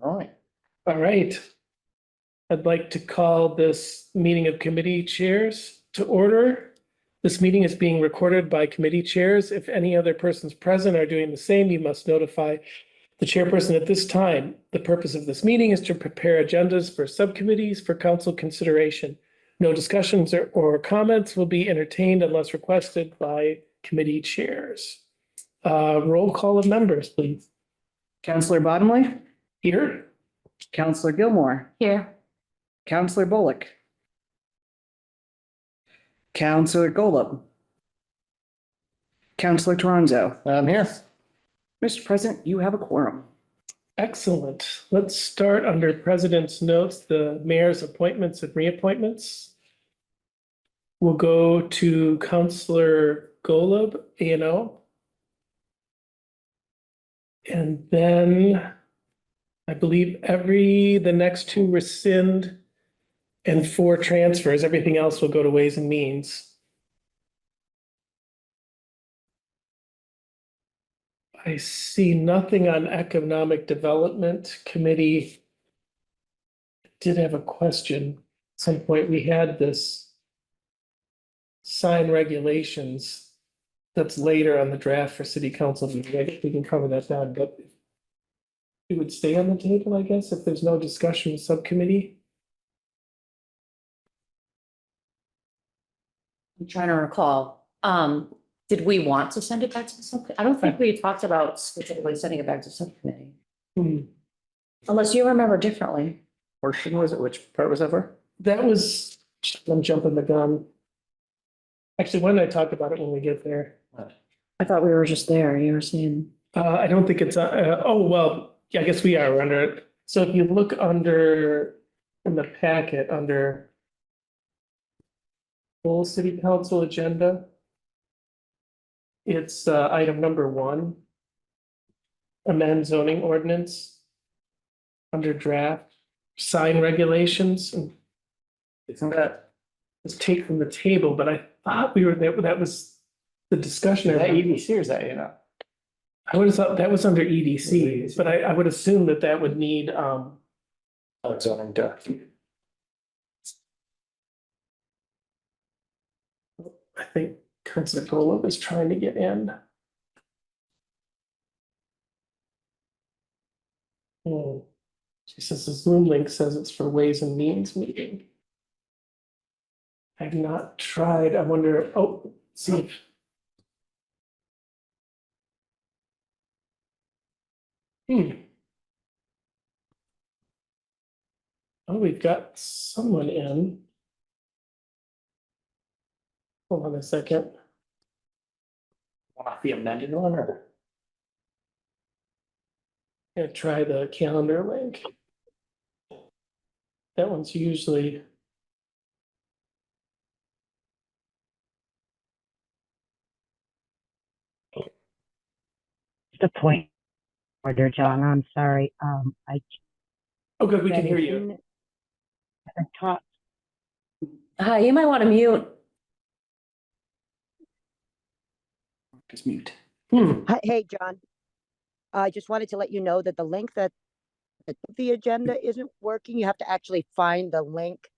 All right. All right. I'd like to call this meeting of committee chairs to order. This meeting is being recorded by committee chairs. If any other persons present are doing the same, you must notify the chairperson at this time. The purpose of this meeting is to prepare agendas for subcommittees for council consideration. No discussions or comments will be entertained unless requested by committee chairs. Roll call of members, please. Counselor Bottomley, Here. Counselor Gilmore, Here. Counselor Bullock, Counselor Golub, Counselor Toronzo. I'm here. Mr. President, you have a quorum. Excellent. Let's start under president's notes, the mayor's appointments and reappointments. We'll go to Counselor Golub, A&O. And then I believe the next two rescind and 4 transfers. Everything else will go to Ways and Means. I see nothing on Economic Development Committee. Did have a question. At some point, we had this sign regulations that's later on the draft for city council meeting. I think we can cover that down, but it would stay on the table, I guess, if there's no discussion with subcommittee. I'm trying to recall. Did we want to send it back to the subcommittee? I don't think we talked about specifically sending it back to subcommittee. Unless you remember differently. Portion was it? Which part was that for? That was, I'm jumping the gun. Actually, why don't I talk about it when we get there? I thought we were just there. You were saying. I don't think it's, oh, well, yeah, I guess we are under it. So if you look under, in the packet, under full city council agenda, it's item number 1, amend zoning ordinance under draft sign regulations. And isn't that was take from the table, but I thought we were there, that was the discussion. Is that EDC or is that, you know? I would have thought that was under EDC, but I would assume that that would need, Oh, zoning duh. I think Councilor Golub is trying to get in. She says the Zoom link says it's for Ways and Means meeting. I've not tried. I wonder, oh, see if. Oh, we've got someone in. Hold on a second. Want the amended one or? Gonna try the calendar link. That one's usually. The point order, John. I'm sorry. Oh, good, we can hear you. Talk. Hi, you might want to mute. Just mute. Hey, John. I just wanted to let you know that the link that the agenda isn't working. You have to actually find the link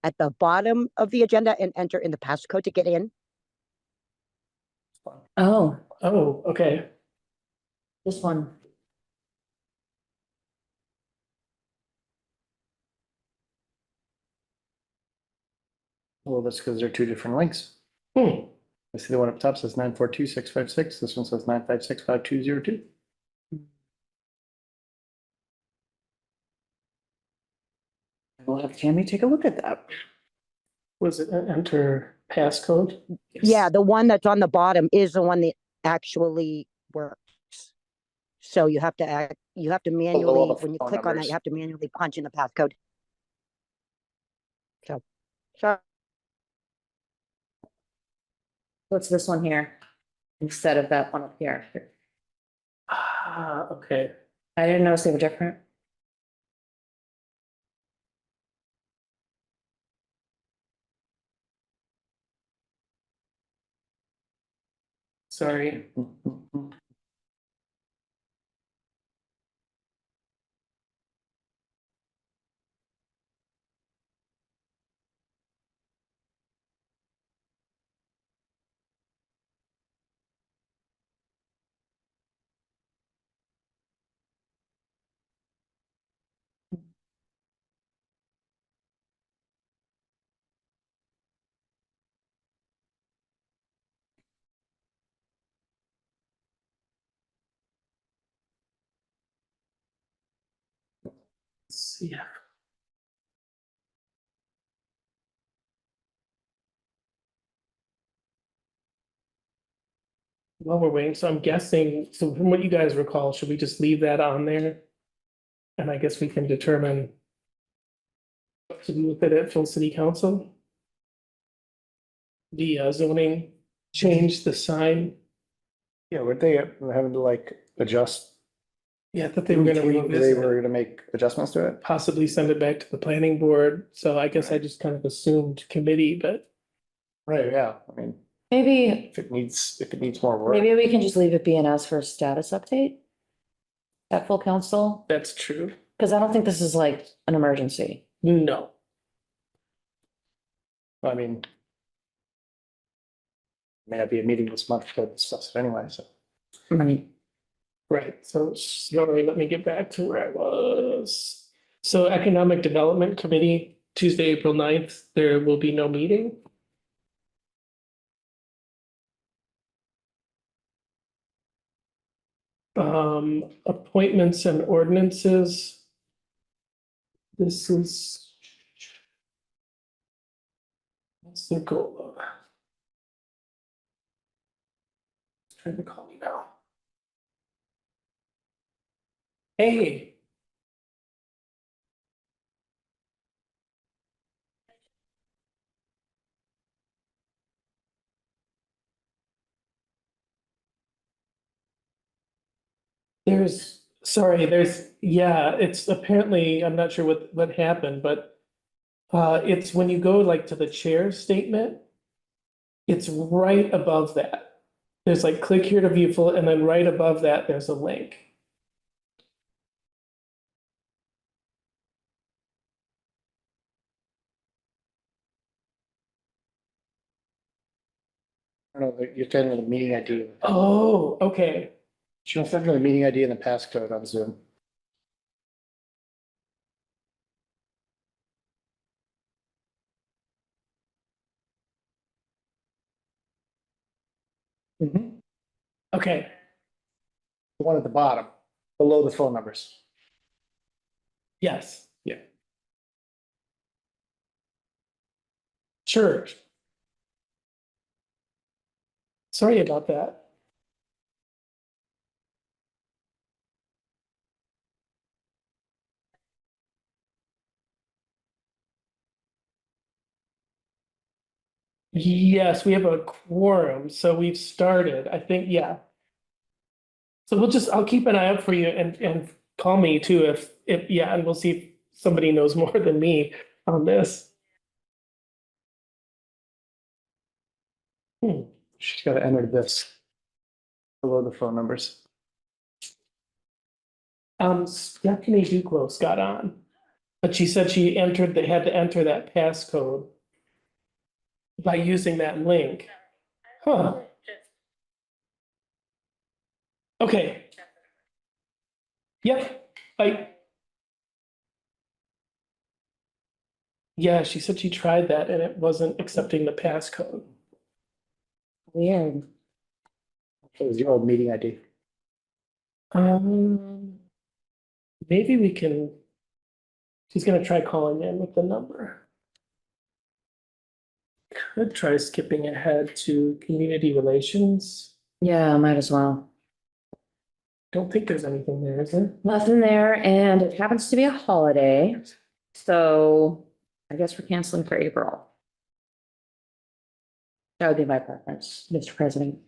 at the bottom of the agenda and enter in the passcode to get in. Oh, Oh, okay. this one. Well, that's because they're 2 different links. Hmm. I see the one up top says 942-656. This one says 956-5202. We'll have Tammy take a look at that. Was it enter passcode? Yeah, the one that's on the bottom is the one that actually works. So you have to manually, when you phone click on that, numbers. you have to manually punch in the passcode. So, sorry. What's this one here? Instead of that one up here. Ah, okay. I didn't notice they were different. Sorry. Yeah. While we're waiting, so I'm guessing, so from what you guys recall, should we just leave that on there? And I guess we can determine what to do with it at full city council. The zoning change, the sign, Yeah, were they having to like adjust? yeah, I thought they were gonna They revisit were it, gonna make adjustments to it? possibly send it back to the planning board, so I guess I just kind of assumed committee, but. Right, yeah, I mean, Maybe, if it needs more work. maybe we can just leave it be and ask for a status update at full council, That's true. because I don't think this is like an emergency. No, I mean. May not be a meeting this month to discuss it anyway, so. Right. right, so sorry, let me get back to where I was. So Economic Development Committee, Tuesday, April 9th, there will be no meeting. Appointments and ordinances. This is. What's the goal of? Trying to call me now. Hey. Yeah, it's apparently, I'm not sure what happened, but it's when you go like to the chair statement, it's right above that. There's like click here to view full, and then right above that, there's a link. I don't know, you're getting the meeting ID. Oh, okay. She must have the meeting ID and the passcode on Zoom. The Okay, one at the bottom, below the phone numbers. yes. Yeah. Sure. Sorry about that. Yes, we have a quorum, so we've started, I think, yeah. So I'll keep an eye out for you and call me too yeah, and we'll see if somebody knows more than me on this. She's gotta enter this. Below the phone numbers. Stephanie Duclos got on, but she said they had to enter that passcode by using that link. Huh, okay. Yep, yeah, she said she tried that and it wasn't accepting the passcode. Weird. It was your old meeting ID. Maybe we can. She's gonna try calling in with the number. Could try skipping ahead to community relations. Yeah, might as well. Don't think there's anything there, is there? Nothing there, and it happens to be a holiday, so I guess we're canceling for April. That would be my preference, Mr. President.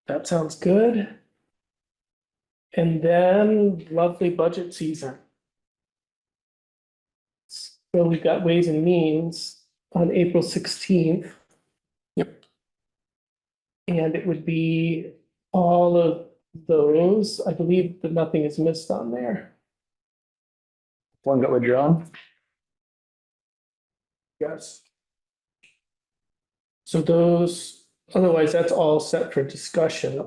That sounds good. And then lovely budget season. So we've got Ways and Means on April 16th. Yep. And it would be all of those. I believe that nothing is missed on there. One got withdrawn. Yes. So otherwise, that's all set for discussion.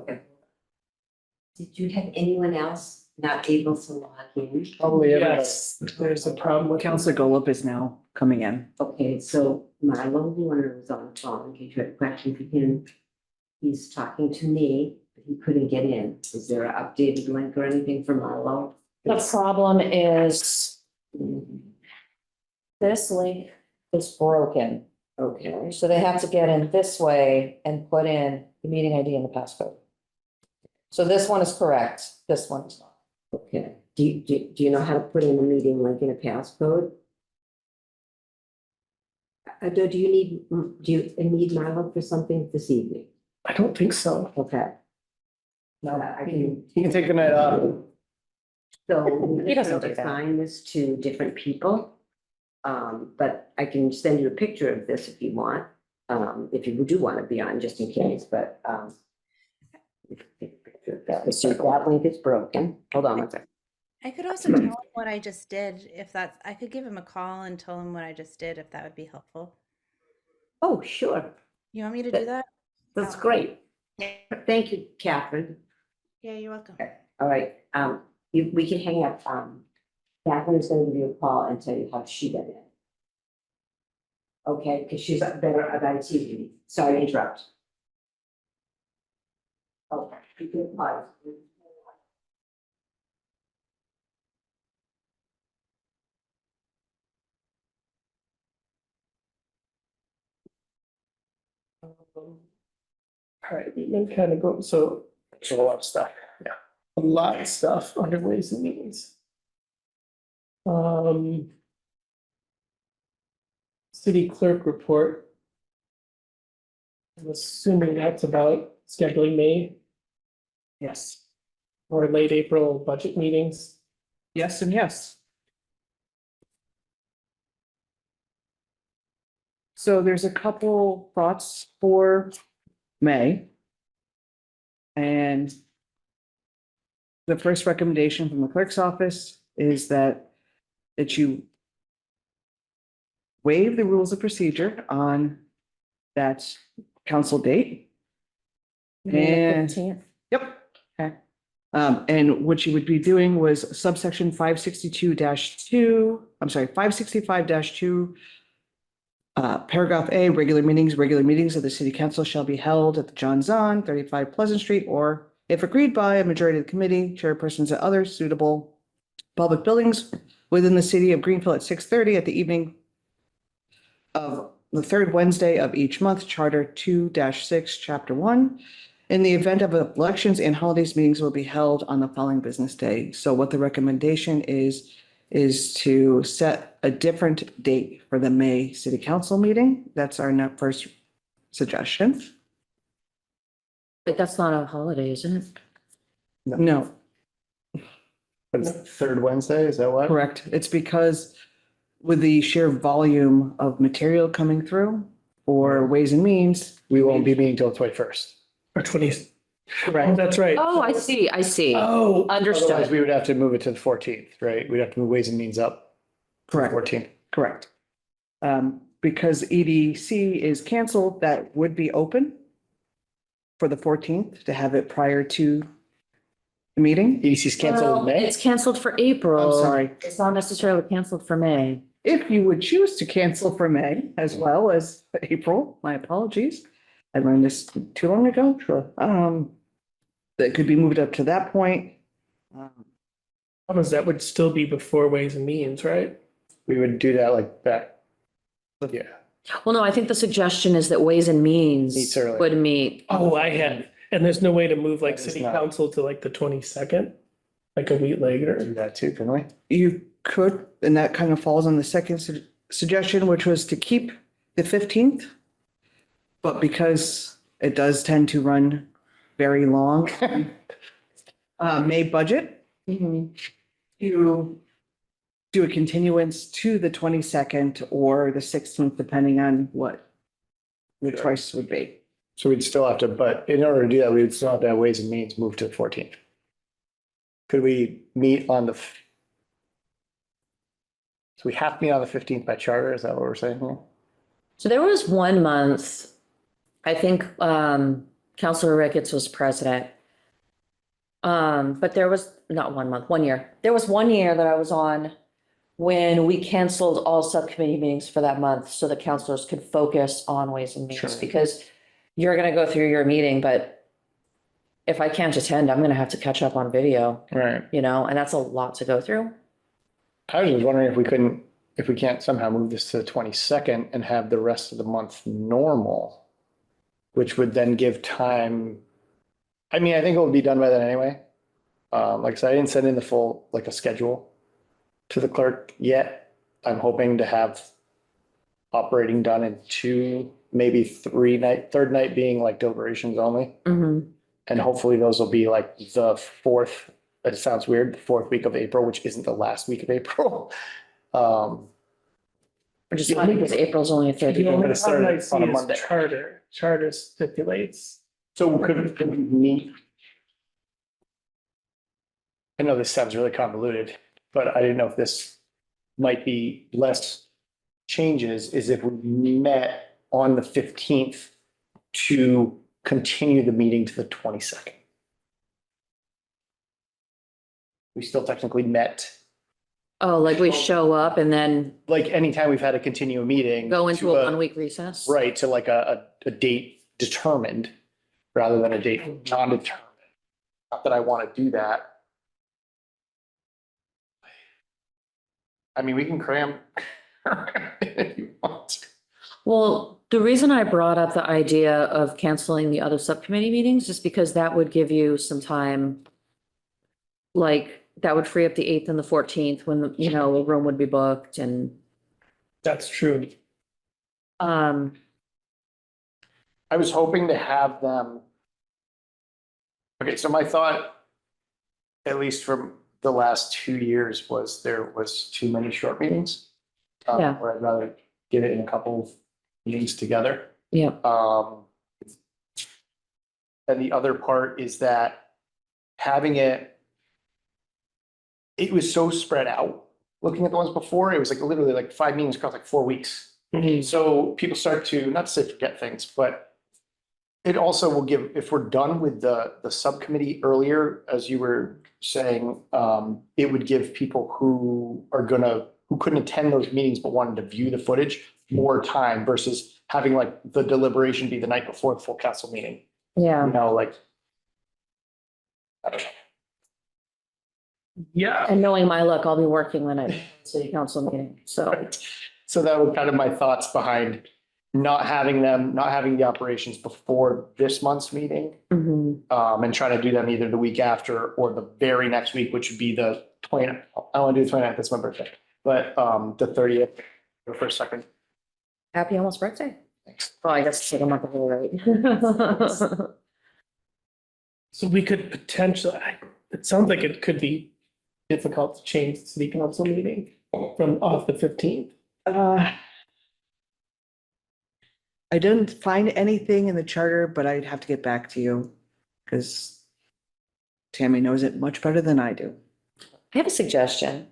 Did you have anyone else not able to log in? Probably everybody. Yes, there's a problem with. Counselor Golub is now coming in. Okay, so Milo Warner was on the phone, in case you had a question for him. He's talking to me, but he couldn't get in. Is there an updated link or anything for Milo? The problem is This link is broken, Okay, so they have to get in this way and put in the meeting ID and the passcode. So this one is correct, this one is not. okay. Do you know how to put in a meeting link and a passcode? Do you need Milo for something this evening? I don't think so. Okay. No, I can, you can take the night off. so we He doesn't just do that. assign this to different people. But I can send you a picture of this if you want, if you do want to be on, just in case, but, so that link is broken. Hold on one second. I could also tell him what I just did if that's, I could give him a call and tell him what I just did if that would be helpful. Oh, sure. You want me to do that? That's Oh. great. Thank you, Catherine. Yeah, you're welcome. All right, we can hang up. Catherine is gonna give you a call and tell you how she got in. Okay, because she's better about IT. Sorry to interrupt. Okay, you can pause. All right, we can kind of go, so there's a lot of stuff, yeah, a lot of stuff under ways and means. City clerk report. I'm assuming that's about scheduling May Yes, or late April budget meetings. yes, and yes. So there's a couple thoughts for May. And the first recommendation from the clerk's office is that you waive the rules of procedure on that council date. And, 15th. yep. Okay. And what you would be doing was subsection 562-2, I'm sorry, 565-2. Paragraph A, regular meetings of the city council shall be held at the John Zahn, 35 Pleasant Street, or if agreed by a majority of the committee, chairpersons at other suitable public buildings within the city of Greenfield at 6:30 at the evening of the third Wednesday of each month, Charter 2-6, Chapter 1. In the event of elections and holidays, meetings will be held on the following business day. So what the recommendation is to set a different date for the May City Council meeting. That's our first suggestion. But that's not a holiday, isn't it? No, But it's third Wednesday, is that what? correct. It's because with the sheer volume of material coming through for Ways and Means. We won't be meeting till 21st. Or 20, oh, Correct. that's right. Oh, I see, I see. Oh, Otherwise, Understood. we would have to move it to the 14th, right? We'd have to move Ways and Means up. Correct. 14th. Correct. Because EDC is canceled, that would be open for the 14th to have it prior to the meeting. EDC's canceled Well, in May. it's canceled for April. I'm sorry. It's not necessarily canceled for May. If you would choose to cancel for May as well as April, my apologies. I learned this too long ago. Sure. That could be moved up to that point. Problem is that would still be before Ways and Means, right? We would do that like that. Yeah. Well, no, I think the suggestion is that Ways and Means Meets early. would meet. Oh, I had, and there's no way to move like That is city not- council to like the 22nd, like a week Do later. that too, can we? You could, and that kind of falls on the second suggestion, which was to keep the 15th. But because it does tend to run very long, May budget, you do a continuance to the 22nd or the 16th, depending on what the choice would be. So we'd still have to, but in order to do that, we would still have to have Ways and Means move to the 14th. Could we meet on the? So we have to meet on the 15th by charter, is that what we're saying here? So there was 1 month, I think, Counselor Ricketts was president. But there was not 1 month, 1 year. There was 1 year that I was on when we canceled all subcommittee meetings for that month so the counselors could focus on Ways and Means. Sure. Because you're gonna go through your meeting, but if I can't attend, I'm gonna have to catch up on video, Right. you know, and that's a lot to go through. I was just wondering if we can't somehow move this to the 22nd and have the rest of the month normal, which would then give time. I mean, I think it will be done by then anyway. Like I said, I didn't send in the full, like a schedule to the clerk yet. I'm hoping to have operating done in 2, maybe 3 third night being like deliberations only. Mhm. And hopefully those will be like the fourth, it sounds weird, the fourth week of April, which isn't the last week of April. Which is funny because April's only a third. The only gonna start problem I on see a is Monday. charter stipulates. So could we meet? I know this sounds really convoluted, but I didn't know if this might be less changes is if we met on the 15th to continue the meeting to the 22nd. We still technically met, Oh, like we show up and then like anytime we've had to continue a meeting. go into to a 1 week recess? Right, to like a date determined rather than a date non-determined. Not that I want to do that. I mean, we can cram if you want. Well, the reason I brought up the idea of canceling the other subcommittee meetings is because that would give you some time. Like, that would free up the 8th and the 14th when, a room would be booked and, That's true. I was hoping to have them. Okay, so my thought, at least from the last 2 years, was there was too many short meetings. Yeah. Where I'd rather get it in a couple of meetings together. yeah, And the other part is that having it was so spread out. Looking at the ones before, it was like literally like 5 meetings across like 4 weeks. So people start to, not to say forget things, but it also will give, if we're done with the subcommittee earlier, as you were saying, it would give people who couldn't attend those meetings but wanted to view the footage more time versus having like the deliberation be the night before the full council meeting. yeah. Like. I don't know. Yeah, And knowing my luck, I'll be working the night of the city council meeting, so. Right. So that was kind of my thoughts behind not having the operations before this month's meeting. Mhm. And trying to do them either the week after or the very next week, which would be the 20th. I want to do the 29th, that's my birthday, but the 30th, go for a second. Happy almost birthday. Thanks. Well, I guess it's like a month ago, right? so we could potentially, it sounds like it could be difficult to change the city council meeting from off the 15th. I didn't find anything in the charter, but I'd have to get back to you because Tammy knows it much better than I do. I have a suggestion.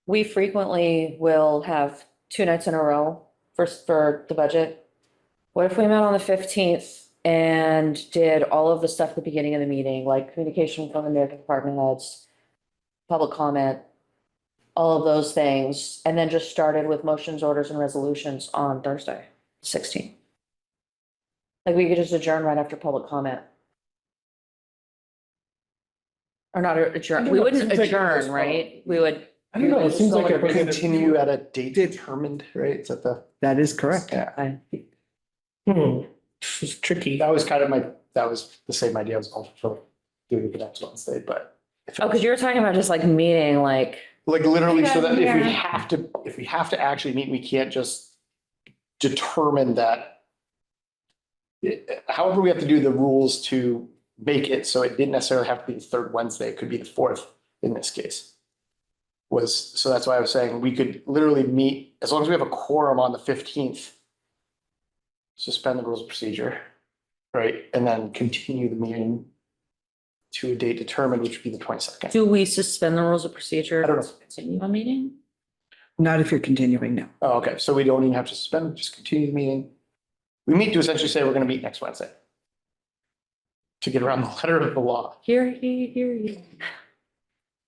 We frequently will have 2 nights in a row for the budget. What if we met on the 15th and did all of the stuff at the beginning of the meeting, like communication from the mayor, department heads, public comment, all of those things, and then just started with motions, orders, and resolutions on Thursday, 16th. Like we could just adjourn right after public comment. Or not adjourn, we wouldn't Seems like- adjourn, right? We would, I don't know, it seems like if we're gonna Continue at a date determined, right? Is that the? That is correct. Yeah, It's tricky. that was the same idea I was going for doing the next Wednesday, but. oh, because you were talking about just like meeting, like, Like literally, so that if we Yeah. have to actually meet, we can't just determine that. However, we have to do the rules to make it so it didn't necessarily have to be the third Wednesday, it could be the fourth in this case. So that's why I was saying we could literally meet, as long as we have a quorum on the 15th. Suspend the rules of procedure, right? And then continue the meeting to a date determined, which would be the 22nd. do we suspend the rules of procedure? I don't know. Continue a meeting? Not if you're continuing now. Oh, okay, so we don't even have to suspend, just continue the meeting. We meet to essentially say we're gonna meet next Wednesday. To get around the letter of the law. Hear ye, hear ye.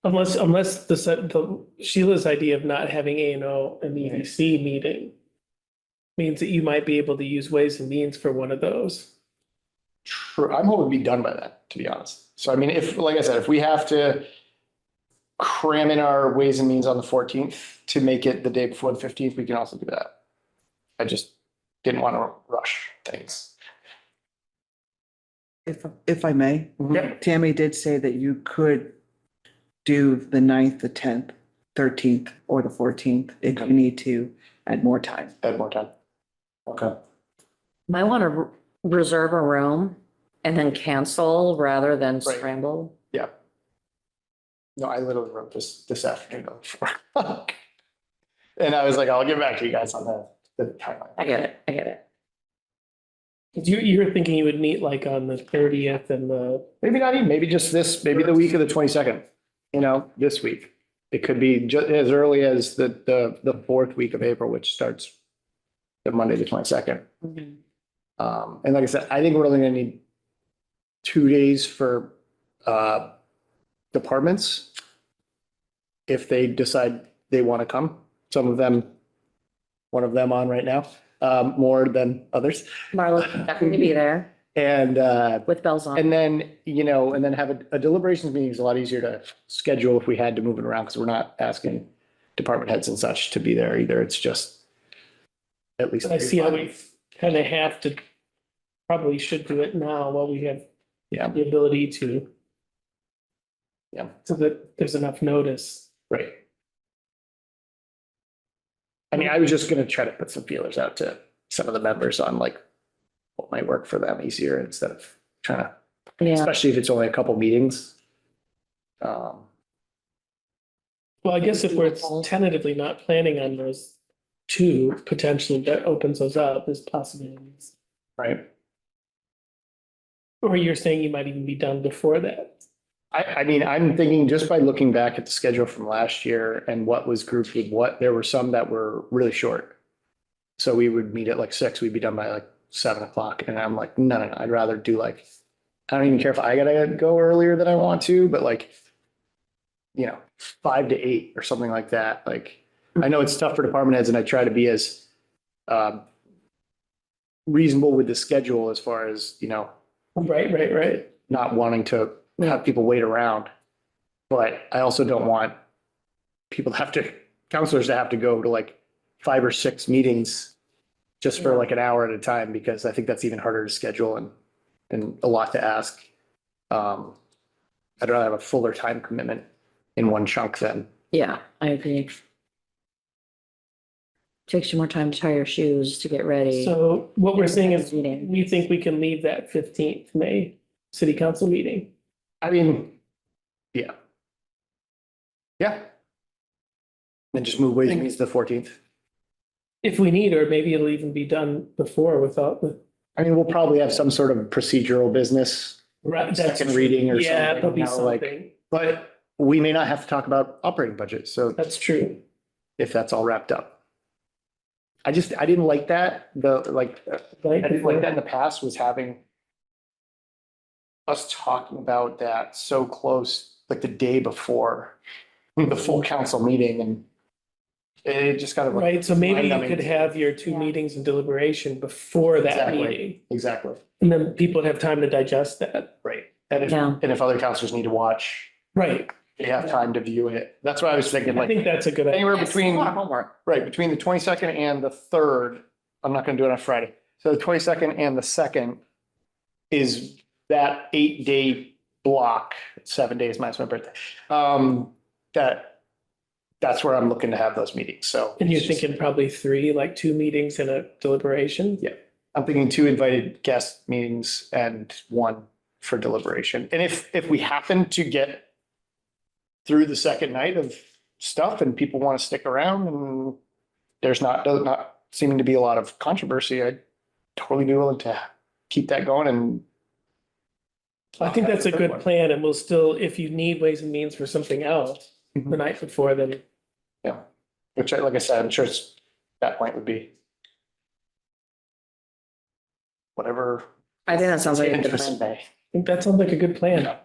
Unless the Sheila's idea of not having A&O and the EDC meeting means that you might be able to use Ways and Means for one of those. True, I'm hoping to be done by then, to be honest. So I mean, if, like I said, if we have to cram in our Ways and Means on the 14th to make it the day before the 15th, we can also do that. I just didn't want to rush things. If I may, Yep. Tammy did say that you could do the 9th, the 10th, 13th, or the 14th if you need to add more time. Add more time. Okay. Might want to reserve a room and then cancel rather than Right. scramble. Yeah. No, I literally wrote this afternoon on 4 o'clock. And I was like, I'll get back to you guys on the timeline. I get it. I get it. You were thinking you would meet like on the 30th and the, Maybe not even, maybe just this, maybe the week of the 22nd, this week. It could be just as early as the fourth week of April, which starts the Monday, the 22nd. And like I said, I think we're only gonna need 2 days for departments. If they decide they want to come, some of them, one of them on right now, more than others. Marla's definitely be there And with bells on. and then, and then have a deliberations meeting is a lot easier to schedule if we had to move it around, because we're not asking department heads and such to be there either. It's just at least. I see how we kind of have to, probably should do it now while we have Yeah, the ability to. Yeah. So that there's enough notice. right. I mean, I was just gonna try to put some feelers out to some of the members on like what might work for them easier instead of trying to, Yeah. especially if it's only a couple meetings. Well, I guess if we're tentatively not planning on those two, potentially that opens those up as possibilities. Right. Or you're saying you might even be done before that. I mean, I'm thinking just by looking back at the schedule from last year and what was grouped with what, there were some that were really short. So we would meet at like 6, we'd be done by like 7 o'clock. And I'm like, no, I'd rather do like, I don't even care if I gotta go earlier than I want to, but like, 5 to 8 or something like that. Like, I know it's tough for department heads and I try to be as reasonable with the schedule as far as, Right. not wanting to have people wait around. But I also don't want counselors to have to go to like 5 or 6 meetings just for like an hour at a time, because I think that's even harder to schedule and a lot to ask. I'd rather have a fuller time commitment in one chunk than. Yeah, I agree. Takes you more time to tie your shoes to get ready. So what we're saying is Meeting. we think we can leave that 15th May city council meeting. I mean, yeah. Yeah. And just move Ways and Means to the 14th. If we need, or maybe it'll even be done before without the. I mean, we'll probably have some sort of procedural business, Right, that's second reading or something. Yeah, there'll be like, something. but we may not have to talk about operating budget. So That's true. if that's all wrapped up. I didn't like that. I didn't like that in the past, was having us talking about that so close, like the day before the full council meeting, and it just kind of. Right, so maybe you mind-numbing. could have your 2 meetings in deliberation before that Exactly. meeting. Exactly. And then people would have time to digest that. Right. And Yeah. if other councilors need to watch, Right, they have time to view it. That's why I was thinking I like think that's a good idea. anywhere between. Homework. Right, between the 22nd and the 3rd, I'm not gonna do it on Friday. So the 22nd and the 2nd is that 8-day block, 7 days minus my birthday. That's where I'm looking to have those meetings, so. And you're thinking probably 3, like 2 meetings and a deliberation? Yeah, I'm thinking 2 invited guest meetings and 1 for deliberation. And if we happen to get through the second night of stuff and people want to stick around and there's not seeming to be a lot of controversy, I'd totally be willing to keep that going and. I think that's a good plan, and we'll still, if you need Ways and Means for something else the night before, then. Yeah, which like I said, I'm sure that point would be. Whatever. I think that sounds like a good interest plan. may. I think that sounds like a good plan.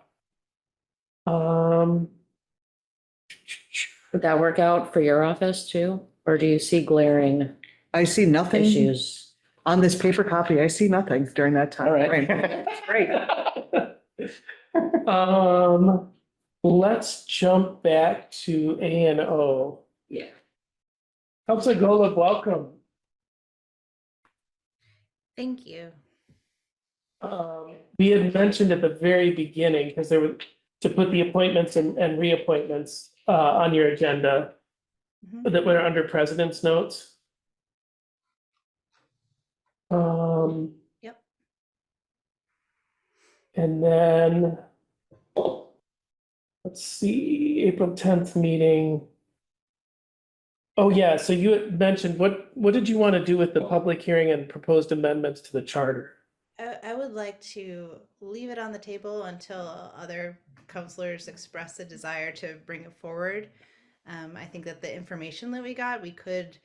Would that work out for your office too? Or do you see glaring I see nothing issues? on this paper copy. I see nothing during that time. All right. frame. Great. let's jump back to A and O. Yeah. Counselor Golub, welcome. Thank you. We had mentioned at the very beginning, because there were, to put the appointments and reappointments on your agenda Mhm. that were under president's notes. Yep. And then let's see, April 10th meeting. Oh, yeah, so you had mentioned, what did you want to do with the public hearing and proposed amendments to the charter? I would like to leave it on the table until other counselors express a desire to bring it forward. I think that the information that we got, we could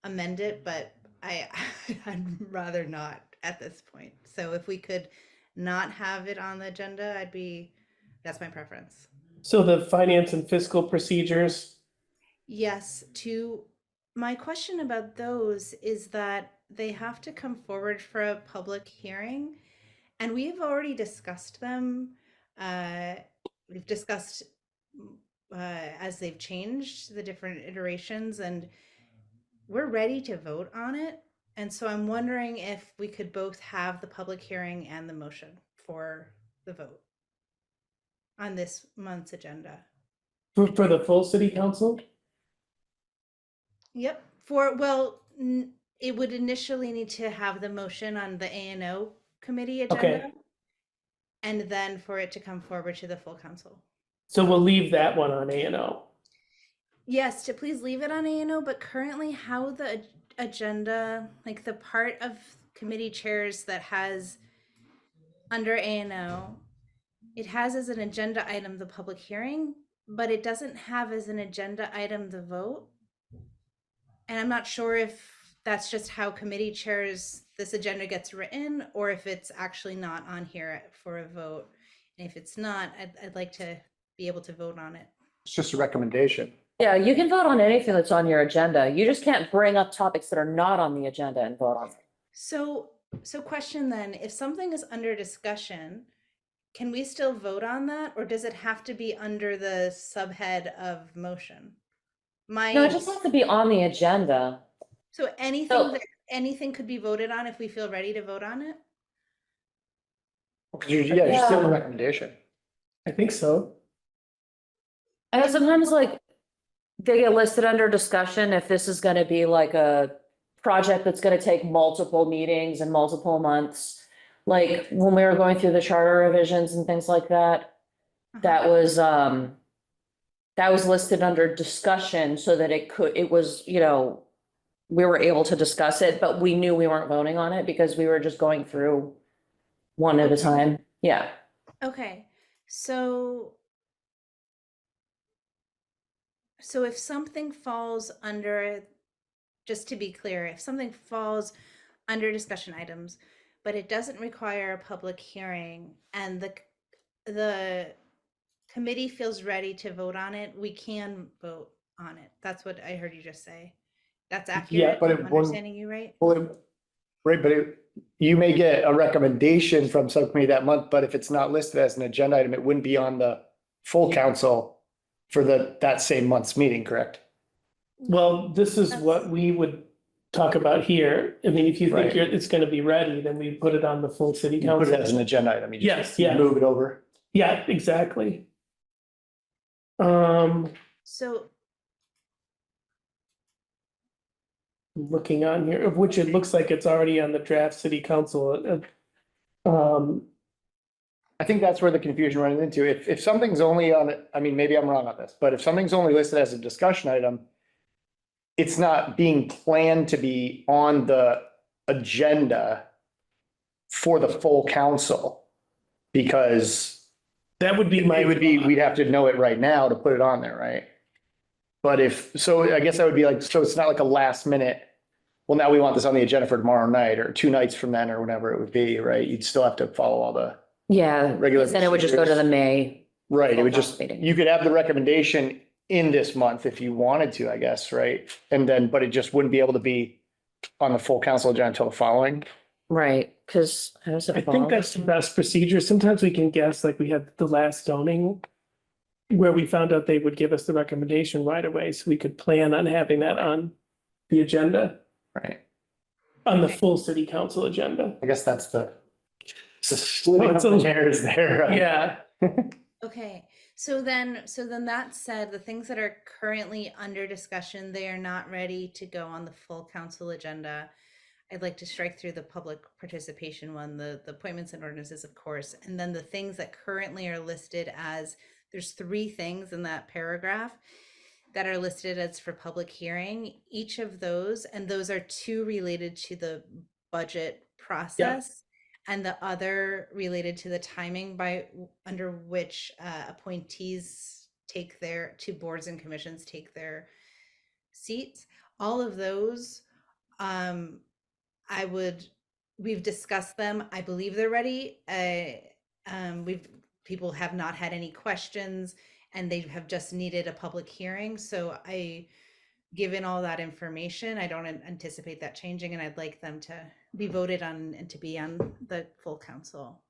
amend it, but I'd rather not at this point. So if we could not have it on the agenda, that's my preference. So the finance and fiscal procedures, Yes, my question about those is that they have to come forward for a public hearing, and we've already discussed them. Uh, we've discussed as they've changed the different iterations, and we're ready to vote on it. And so I'm wondering if we could both have the public hearing and the motion for the vote on this month's agenda. for the full city council? Yep. It would initially need to have the motion on the A&O committee agenda. Okay. And then for it to come forward to the full council. So we'll leave that one on A&O. Yes, to please leave it on A&O, but currently how the agenda, like the part of committee chairs that has under A&O, it has as an agenda item the public hearing, but it doesn't have as an agenda item the vote. And I'm not sure if that's just how committee chairs, this agenda gets written, or if it's actually not on here for a vote. And if it's not, I'd like to be able to vote on it. It's just a recommendation. Yeah, you can vote on anything that's on your agenda. You just can't bring up topics that are not on the agenda and vote on them. So question then, if something is under discussion, can we still vote on that, or does it have to be under the subhead of motion? No, it just has to be on the agenda. So anything could be voted on if we feel ready to vote on it? You're still a recommendation. I think so. I know sometimes like they get listed under discussion if this is gonna be like a project that's gonna take multiple meetings and multiple months. Like when we were going through the charter revisions and things like that, that was listed under discussion so that it was, we were able to discuss it, but we knew we weren't voting on it because we were just going through one at a time. Yeah. Okay, so if something falls under, just to be clear, if something falls under discussion items, but it doesn't require a public hearing and the committee feels ready to vote on it, we can vote on it. That's what I heard you just say. That's accurate? but I'm understanding you right? Right, but you may get a recommendation from subcommittee that month, but if it's not listed as an agenda item, it wouldn't be on the full council for that same month's meeting, correct? Well, this is what we would talk about here. I mean, if you think Right. it's gonna be ready, then we put it on the full city You put it as council. an agenda item. You just Yes, yeah. Move it over. Yeah, exactly. So Looking on here, of which it looks like it's already on the draft city council. I think that's where the confusion runs into. If something's only on it, I mean, maybe I'm wrong on this, but if something's only listed as a discussion item, it's not being planned to be on the agenda for the full council. Because That would be we'd have to know it right now to put it on there, right? But I guess that would be like, so it's not like a last minute, well, now we want this on the agenda for tomorrow night or 2 nights from then or whatever it would be, right? You'd still have to follow all the, Yeah. Regular Then it would just go to the May. right, it would Full just, council meeting. you could have the recommendation in this month if you wanted to, I guess, right? And then, but it just wouldn't be able to be on the full council agenda until the following. Right, because how does it I fall? think that's the best procedure. Sometimes we can guess, like we had the last zoning where we found out they would give us the recommendation right away, so we could plan on having that on the agenda, Right. on the full city council agenda. I guess that's the splitting it's of a- the hairs there. Right? Yeah, Okay, so then that said, the things that are currently under discussion, they are not ready to go on the full council agenda. I'd like to strike through the public participation one, the appointments and ordinances, of course, and then the things that currently are listed as, there's 3 things in that paragraph that are listed as for public hearing. Each of those, and those are 2 related to the budget process, and the other related to the timing by under which appointees take their, to boards and commissions take their seats. All of those, we've discussed them. I believe they're ready. People have not had any questions, and they have just needed a public hearing. So given all that information, I don't anticipate that changing, and I'd like them to be voted on and to be on the full council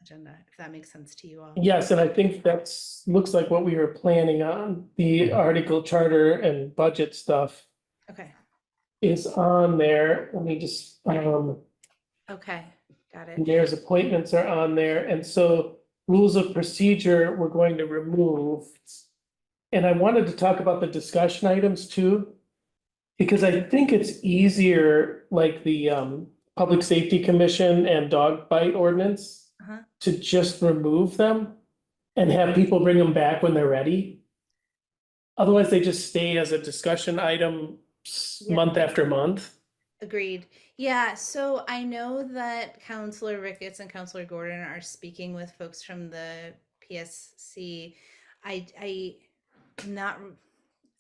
agenda, if that makes sense to you all. yes, and I think that's, looks like what we were planning on, the article charter and budget stuff Okay, is on there. Let me just, okay, got it. mayor's appointments are on there, and so rules of procedure, we're going to remove. And I wanted to talk about the discussion items too, because I think it's easier, like the Public Safety Commission and dog bite ordinance, Uh-huh. to just remove them and have people bring them back when they're ready. Otherwise, they just stay as a discussion item Yeah. month after month. Agreed. Yeah, so I know that Counselor Ricketts and Counselor Gordon are speaking with folks from the PSC. I'm not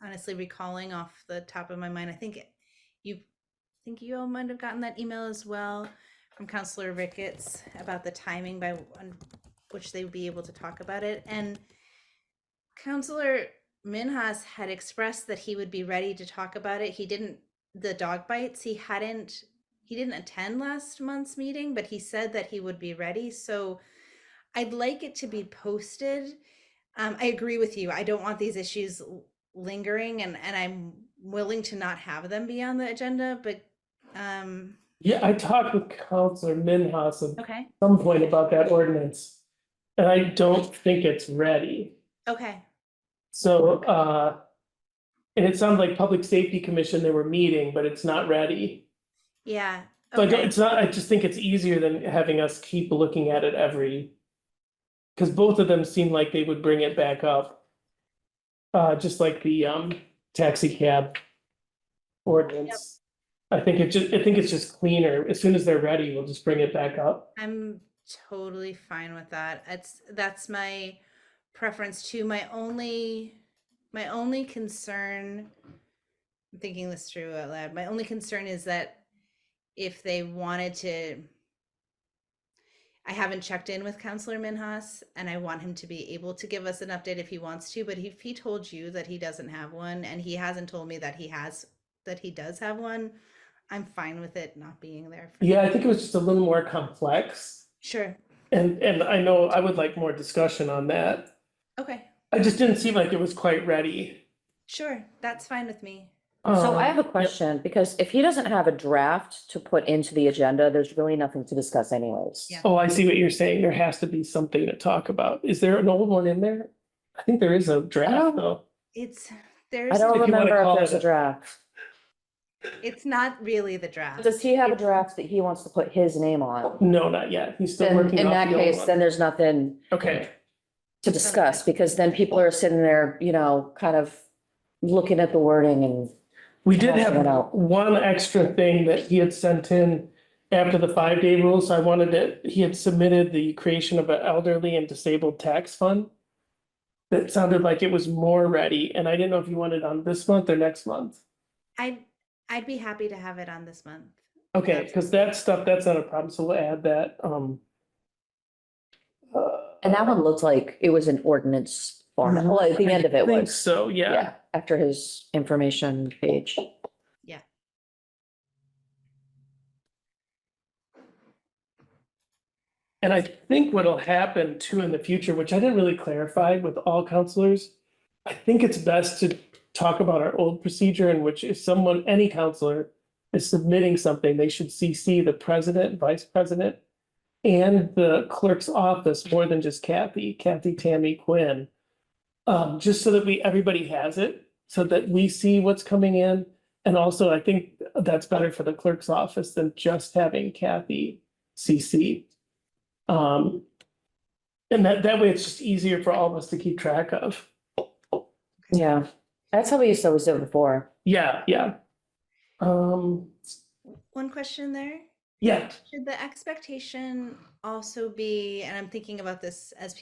honestly recalling off the top of my mind. I think you all might have gotten that email as well from Counselor Ricketts about the timing by which they would be able to talk about it. And Counselor Minhas had expressed that he would be ready to talk about it. He didn't, the dog bites, he didn't attend last month's meeting, but he said that he would be ready. So I'd like it to be posted. I agree with you. I don't want these issues lingering, and I'm willing to not have them be on the agenda, but Yeah, I talked with Counselor Minhas at okay. some point about that ordinance, and I don't think it's ready. Okay. So, and it sounds like Public Safety Commission, they were meeting, but it's not ready. Yeah. So I don't, Okay. it's not, I just think it's easier than having us keep looking at it every. Cause both of them seem like they would bring it back up. Just like the taxi cab ordinance. I think it's just cleaner. As soon as they're ready, we'll just bring it back up. I'm totally fine with that. That's my preference too. My only concern, I'm thinking this through out loud. My only concern is that if they wanted to, I haven't checked in with Counselor Minhas, and I want him to be able to give us an update if he wants to, but if he told you that he doesn't have one, and he hasn't told me that he does have one, I'm fine with it not being there. Yeah, I think it was just a little more complex. Sure. And I know I would like more discussion on that. Okay. I just didn't seem like it was quite ready. Sure. That's fine with me. So I have a Yep. question, because if he doesn't have a draft to put into the agenda, there's really nothing to discuss anyways. Yeah. Oh, I see what you're saying. There has to be something to talk about. Is there an old one in there? I think there is a draft though. There's I don't If you wanna remember call if there's it a draft. it's not really the draft. Does he have a draft that he wants to put his name on? No, not yet. He's still Then working in off that the old case, one. then there's nothing Okay, to discuss, because then people are sitting there, kind of looking at the wording and. we did Hashing have it out. one extra thing that he had sent in after the 5-day rule, so I wanted it, he had submitted the creation of an elderly and disabled tax fund. That sounded like it was more ready, and I didn't know if you wanted on this month or next month. I'd be happy to have it on this month. Okay, because that stuff, that's not a problem, so we'll add that, And that one looked like it was an ordinance format. Well, at the end of I it think was, so, yeah. yeah, after his information page. Yeah. And I think what'll happen too in the future, which I didn't really clarify with all counselors, I think it's best to talk about our old procedure in which if someone, any counselor is submitting something, they should CC the president, vice president, and the clerk's office more than just Kathy, Tammy, Quinn. Just so that everybody has it, so that we see what's coming in. And also, I think that's better for the clerk's office than just having Kathy CC. And that way it's just easier for all of us to keep track of. Yeah, that's how we used to always do it before. Yeah, yeah. One question there. Yeah, Should the expectation also be, and I'm thinking about this as if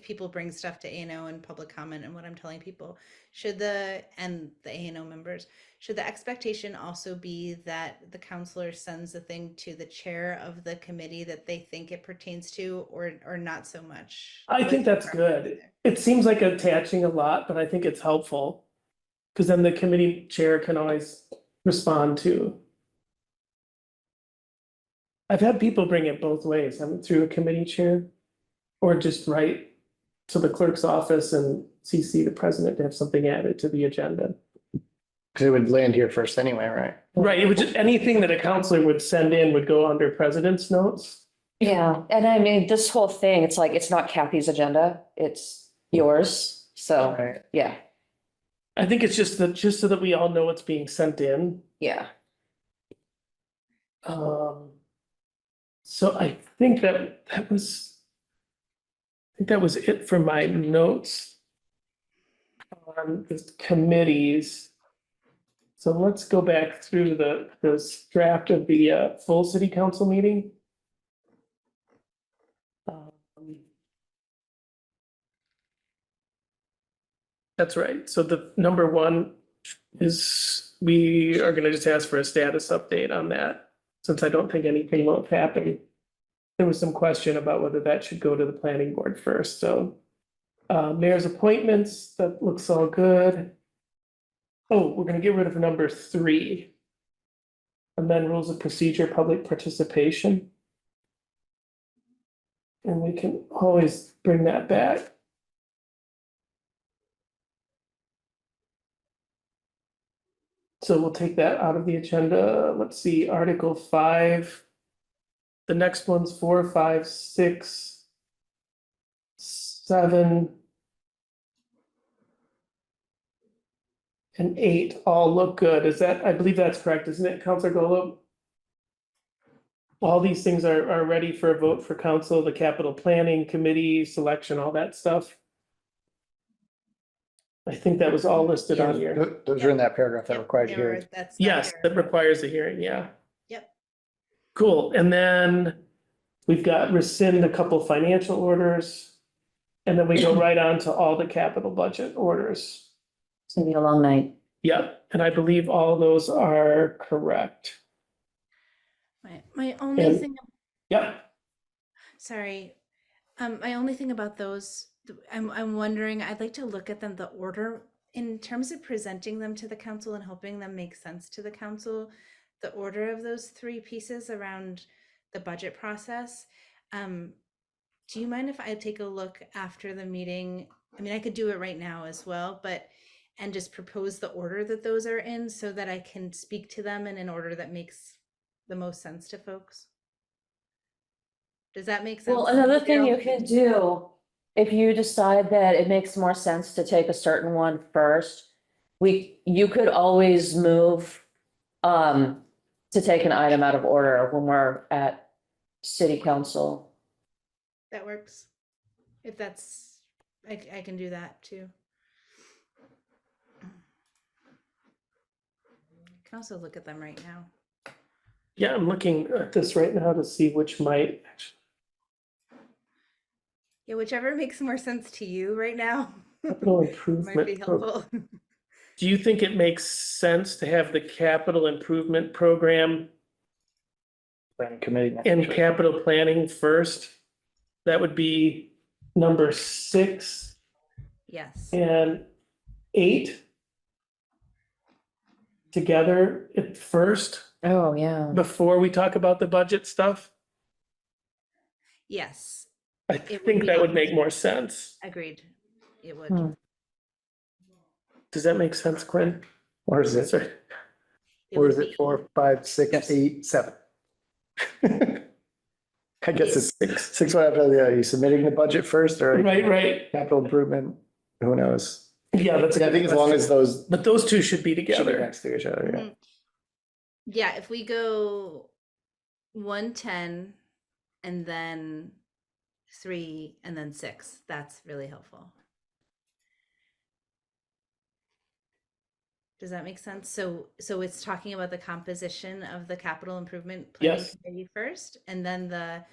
people bring stuff to ANO and public comment and what I'm telling people, and the ANO members, should the expectation also be that the counselor sends the thing to the chair of the committee that they think it pertains to, or not so much? I think that's good. It seems like attaching a lot, but I think it's helpful. Because then the committee chair can always respond to. I've had people bring it both ways, through a committee chair. Or just write to the clerk's office and CC the president to have something added to the agenda. Because it would land here first anyway, right? Right, it would just, anything that a counselor would send in would go under president's notes. Yeah, and I mean, this whole thing, it's like, it's not Kathy's agenda, it's yours, so, Right. yeah, I think it's just so that we all know what's being sent in. yeah. So I think that was it for my notes on the committees. So let's go back through this draft of the full city council meeting. That's right. So the number one is we are gonna just ask for a status update on that, since I don't think anything will have happened. There was some question about whether that should go to the planning board first, so. Mayor's appointments, that looks all good. Oh, we're gonna get rid of number 3. Amend rules of procedure, public participation. And we can always bring that back. So we'll take that out of the agenda. Let's see, Article 5. The next one's 4, 5, 6, 7. And 8 all look good. I believe that's correct, isn't it, Counselor Golub? All these things are ready for a vote for council, the capital planning committee, selection, all that stuff. I think that was all listed on here. Those are in that paragraph that Yep, requires there hearing. were- that's Yes, not that there. requires a hearing, yeah. Yep. Cool, and then we've got rescind a couple financial orders. And then we go right on to all the capital budget orders. It's gonna be a long night. Yep, and I believe all those are correct. My only And- thing, Yep, sorry, my only thing about those, I'm wondering, I'd like to look at them, the order, in terms of presenting them to the council and helping them make sense to the council, the order of those 3 pieces around the budget process. Do you mind if I take a look after the meeting? I mean, I could do it right now as well, and just propose the order that those are in so that I can speak to them in an order that makes the most sense to folks. Does that make sense? Well, another thing you Carol? could do, if you decide that it makes more sense to take a certain one first, you could always move to take an item out of order when we're at city council. That works. If that's, I can do that too. I can also look at them right now. yeah, I'm looking at this right now to see which might. Yeah, whichever makes more sense to you right now. Capital Might be improvement. helpful. Do you think it makes sense to have the capital improvement program Planning committee. and capital planning first? That would be number 6 Yes. and 8 together at first, Oh, yeah. before we talk about the budget stuff. Yes, I would think be that would helpful. make more sense. agreed. It would. Hmm. Does that make sense, Quinn? Or is it, It or would is it be- 4, 5, 6, Yes. 8, 7? I guess it's 6. 6 what after the, are you submitting the budget first or Right. capital improvement? Who knows? Yeah, that's. a Yeah, I think good as long question. as those But those two should be should be together. next to each other, yeah. Mhm. Yeah, if we go 110 and then 3 and then 6, that's really helpful. Does that make sense? So it's talking about the composition of the capital improvement planning Yes. committee first, and then the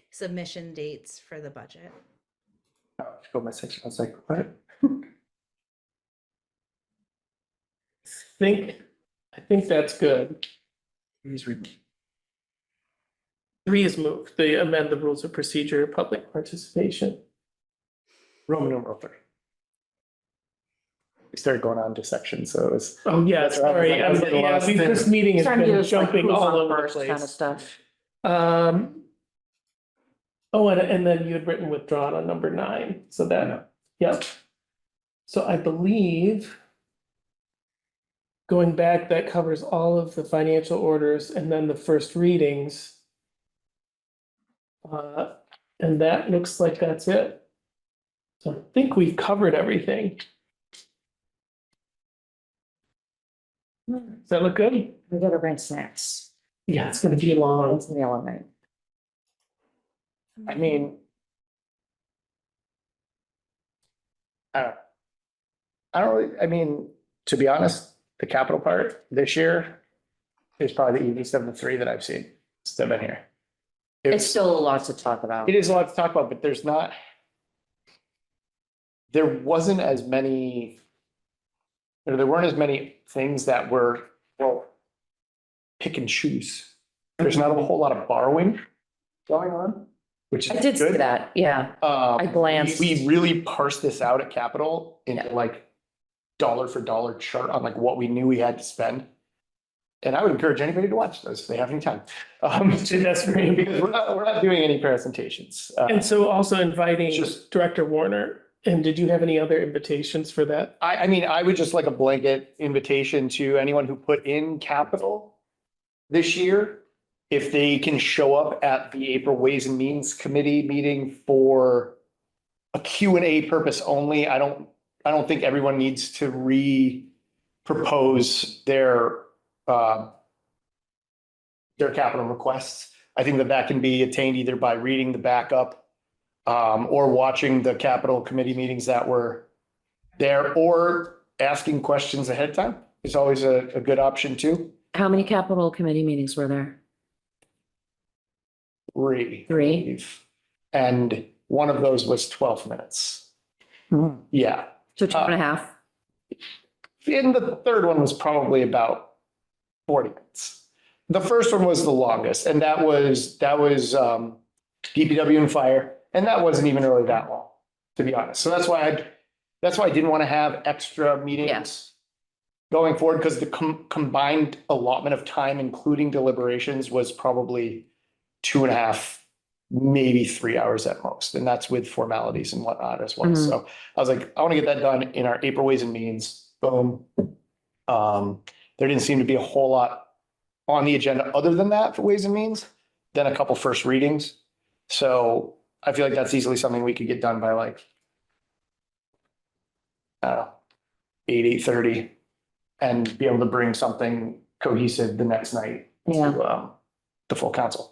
submission dates for the budget. Oh, go my section. I was like, what? I think that's good. Please read. 3 is moved. They amend the rules of procedure, public participation. Roman numeral 3. We started going on to sections, so it was. Oh, yeah, That's right. sorry. I was getting lost there. This meeting has Trying to do been this like jumping who's all on over the first kind of place. stuff. Oh, and then you had written withdrawn on number 9, so that, yep. So I believe going back, that covers all of the financial orders and then the first readings. And that looks like that's it. So I think we've covered everything. Does that look good? We gotta bring snacks. Yeah, it's gonna be long. It's in the element. I mean. I don't really, I mean, to be honest, the capital part this year is probably the easiest of the 3 that I've seen. Still been here. It's still a lot to talk about. It is a lot to talk about, but there's not. There wasn't as many. Or there weren't as many things that were, well, pick and choose. There's not a whole lot of borrowing going on, which is I did see good. that, yeah. I glanced. We really parsed this out at Capital into Yeah. like dollar for dollar chart on like what we knew we had to spend. And I would encourage anybody to watch those if they have any time. That's great. Because we're not doing any presentations. And so also inviting Just- Director Warner. And did you have any other invitations for that? I mean, I would just like a blanket invitation to anyone who put in capital this year. If they can show up at the April Ways and Means Committee meeting for a Q&A purpose only. I don't think everyone needs to propose their capital requests. I think that can be attained either by reading the backup or watching the capital committee meetings that were there, or asking questions ahead of time is always a good option too. How many capital committee meetings were there? 3. 3? And one of those was 12 minutes. Yeah. So 2.5? And the third one was probably about 40 minutes. The first one was the longest, and that was DPW and fire, and that wasn't even really that long, to be honest. So that's why I didn't want to have extra meetings going forward, because the combined allotment of time, including deliberations, was probably 2.5, maybe 3 hours at most, and that's with formalities and whatnot as well. Mhm. So I was like, I want to get that done in our April Ways and Means. Boom. There didn't seem to be a whole lot on the agenda other than that for Ways and Means, then a couple first readings. So I feel like that's easily something we could get done by like, I don't know, 8:30, and be able to bring something cohesive the next night Yeah. to the full council.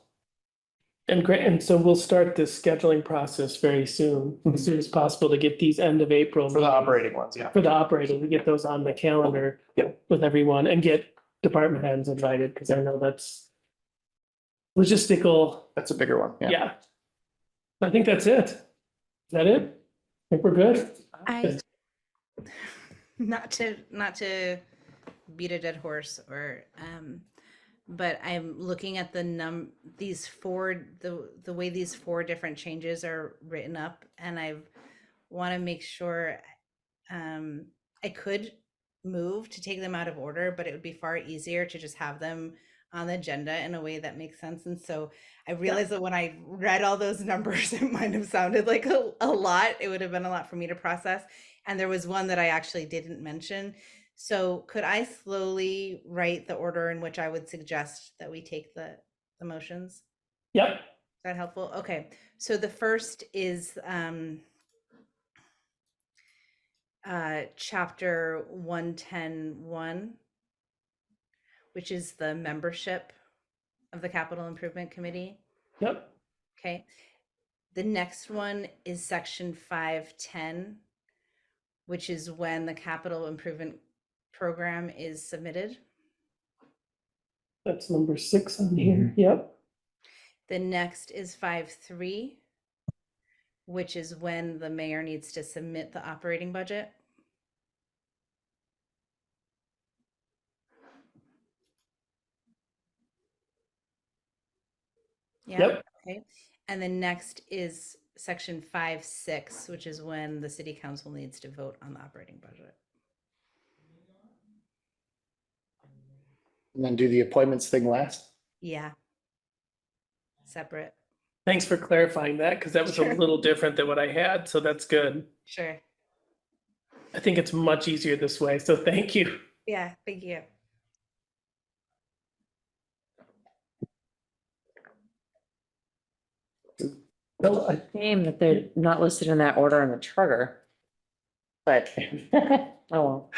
And great, and so we'll start this scheduling process very soon, as soon as possible, to get these end of April. For the operating ones, yeah. For the operating, to get those on the calendar. Yep. With everyone, and get department heads invited, because I know that's logistical, That's a bigger one, yeah. yeah. I think that's it. Is that it? I think we're good. I not to beat a dead horse or but I'm looking at the the way these 4 different changes are written up, and I want to make sure I could move to take them out of order, but it would be far easier to just have them on the agenda in a way that makes sense. And so I realized that when I read all those numbers, it might have sounded like a lot. It would have been a lot for me to process. And there was one that I actually didn't mention. So could I slowly write the order in which I would suggest that we take the motions? Yep. Is that helpful? Okay. So the first is chapter 110.1, which is the membership of the Capital Improvement Committee. Yep. Okay. The next one is section 510, which is when the capital improvement program is submitted. That's number 6 on here. Yep. The next is 5.3, which is when the mayor needs to submit the operating budget. Yeah. Yep. Okay. And then next is section 5.6, which is when the city council needs to vote on the operating budget. And then do the appointments thing last. Yeah. Separate. Thanks for clarifying that, because that was a Sure. little different than what I had, so that's good. Sure. I think it's much easier this way, so thank you. Yeah. Thank you. No, I Shame that they're not listed in that order in the charter. But, oh, well.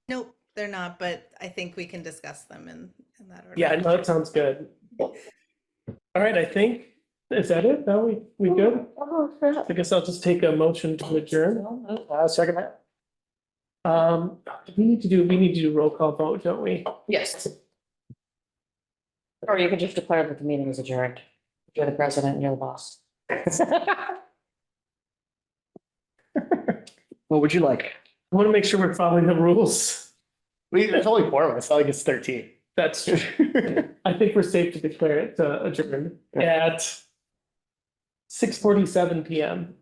Nope, they're not, but I think we can discuss them in that order. Yeah, no, that sounds good. All right, I think, is that it? Now we good? I guess I'll just take a motion to adjourn. Second that. We need to do roll call vote, don't we? Yes. Or you could just declare that the meeting is adjourned. You're the president and you're the boss. What would you like? I want to make sure we're following the rules. There's only 4 of us. I think it's 13. That's true. I think we're safe to declare it adjourned at 6:47 PM.